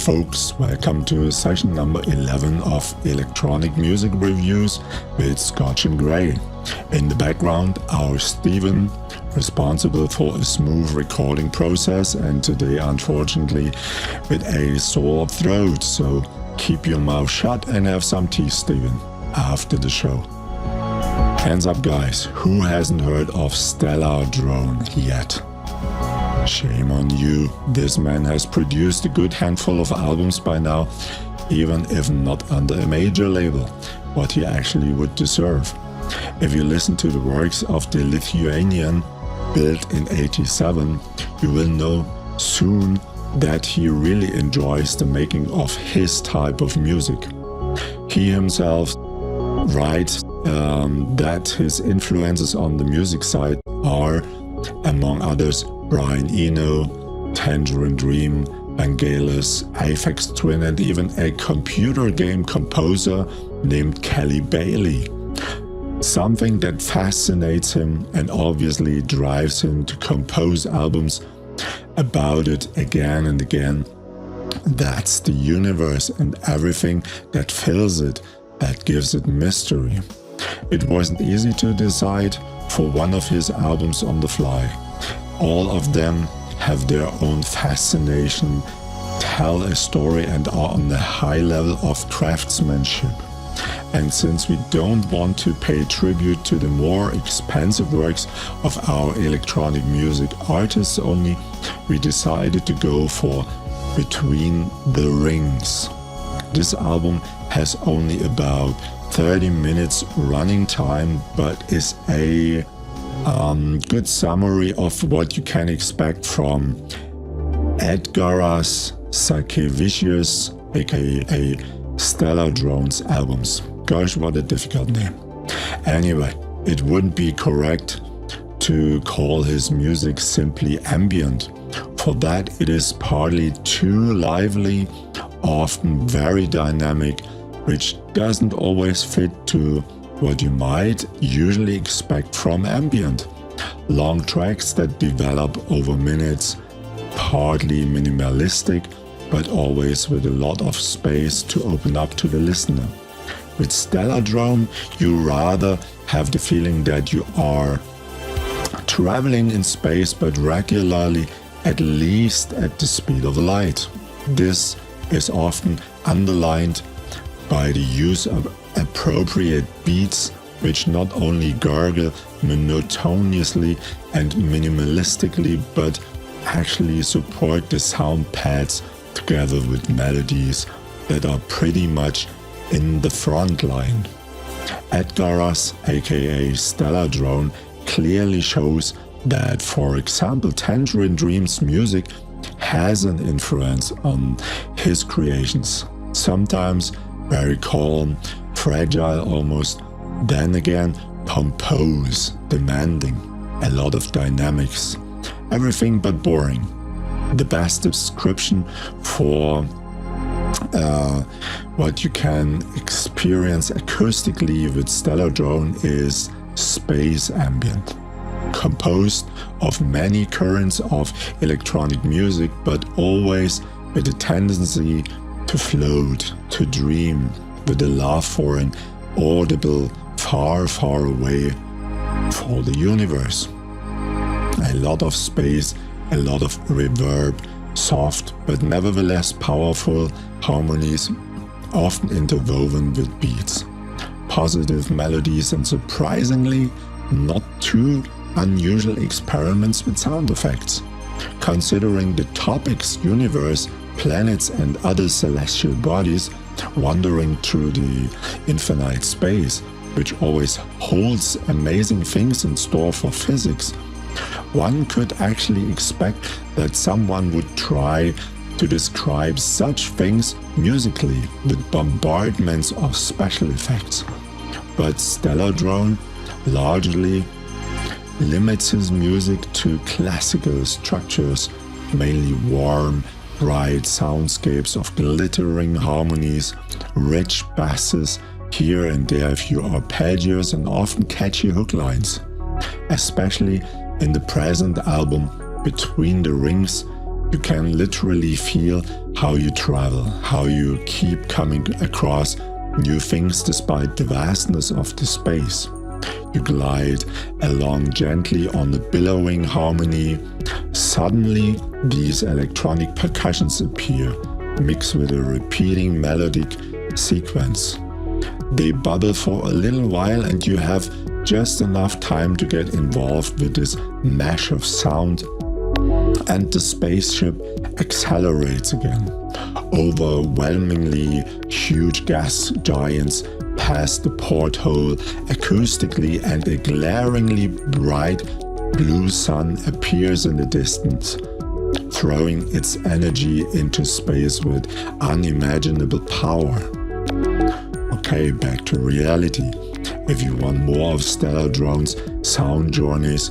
folks, welcome to session number 11 of electronic music reviews with Scotch and Grey. In the background, our Steven, responsible for a smooth recording process, and today unfortunately with a sore throat, so keep your mouth shut and have some tea, Steven, after the show. Hands up guys, who hasn't heard of Stellardrone yet? Shame on you, this man has produced a good handful of albums by now, even if not under a major label, what he actually would deserve. If you listen to the works of the Lithuanian, built in '87, you will know soon that he really enjoys the making of his type of music. He himself writes that his influences on the music side are, among others, Brian Eno, Tangerine Dream, Vangelis, Aphex Twin, and even a computer game composer named Kelly Bailey. Something that fascinates him and obviously drives him to compose albums about it again and again. That's the universe and everything that fills it, that gives it mystery. It wasn't easy to decide for one of his albums on the fly. All of them have their own fascination, tell a story, and are on a high level of craftsmanship. And since we don't want to pay tribute to the more expensive works of our electronic music artists only, we decided to go for Between the Rings. This album has only about 30 minutes running time, but is a good summary of what you can expect from Edgaras Sakevicius, aka Stellardrone's albums. Gosh, what a difficult name. Anyway, it wouldn't be correct to call his music simply ambient. For that, it is partly too lively, often very dynamic, which doesn't always fit to what you might usually expect from ambient. Long tracks that develop over minutes, partly minimalistic, but always with a lot of space to open up to the listener. With Stellardrone, you rather have the feeling that you are traveling in space, but regularly, at least at the speed of light. This is often underlined by the use of appropriate beats, which not only gurgle monotonously and minimalistically, but actually support the sound pads together with melodies that are pretty much in the front line. Edgaras, aka Stellardrone, clearly shows that, for example, Tangerine Dream's music has an influence on his creations. Sometimes very calm, fragile almost, then again pompous, demanding, a lot of dynamics, everything but boring. The best description for what you can experience acoustically with Stellardrone is space ambient, composed of many currents of electronic music, but always with a tendency to float, to dream, with a love for an audible, far, far away for the universe. A lot of space, a lot of reverb, soft but nevertheless powerful harmonies, often interwoven with beats, positive melodies, and surprisingly not too unusual experiments with sound effects. Considering the topics, universe, planets and other celestial bodies wandering through the infinite space, which always holds amazing things in store for physics, one could actually expect that someone would try to describe such things musically with bombardments of special effects. But Stellardrone largely limits his music to classical structures, mainly warm, bright soundscapes of glittering harmonies, rich basses, here and there a few arpeggios, and often catchy hook lines. Especially in the present album, Between the Rings, You can literally feel how you travel, how you keep coming across new things despite the vastness of the space. You glide along gently on the billowing harmony. Suddenly, these electronic percussions appear, mixed with a repeating melodic sequence. They bubble for a little while and you have just enough time to get involved with this mesh of sound, and the spaceship accelerates again. Overwhelmingly huge gas giants pass the porthole acoustically, and a glaringly bright blue sun appears in the distance, throwing its energy into space with unimaginable power. Okay, back to reality. If you want more of Stellardrone's sound journeys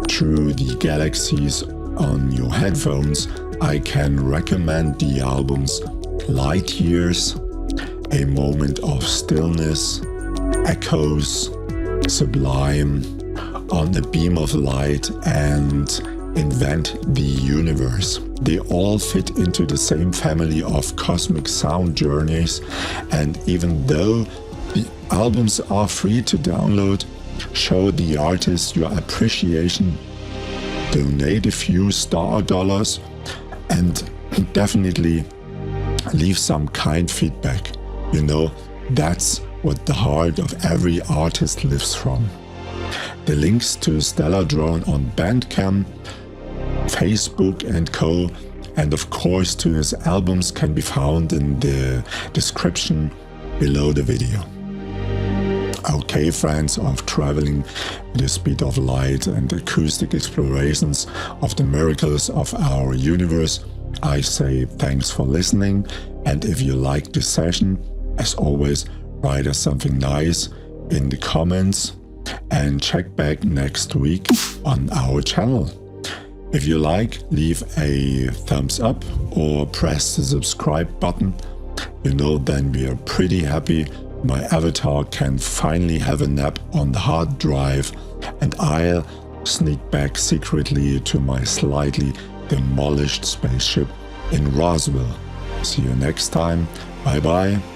through the galaxies on your headphones, I can recommend the albums Light Years, A Moment of Stillness, Echoes, Sublime, On a Beam of Light, and Invent the Universe. They all fit into the same family of cosmic sound journeys, and even though the albums are free to download, show the artist your appreciation, donate a few star dollars, and definitely leave some kind feedback. You know, that's what the heart of every artist lives from. The links to Stellardrone on Bandcamp, Facebook and co, and of course to his albums can be found in the description below the video. Okay, friends of traveling at the speed of light and acoustic explorations of the miracles of our universe, I say thanks for listening, and if you liked this session, as always, write us something nice in the comments and check back next week on our channel. If you like, leave a thumbs up or press the subscribe button. You know, then we are pretty happy. My avatar can finally have a nap on the hard drive, and I'll sneak back secretly to my slightly demolished spaceship in Roswell. See you next time. Bye bye.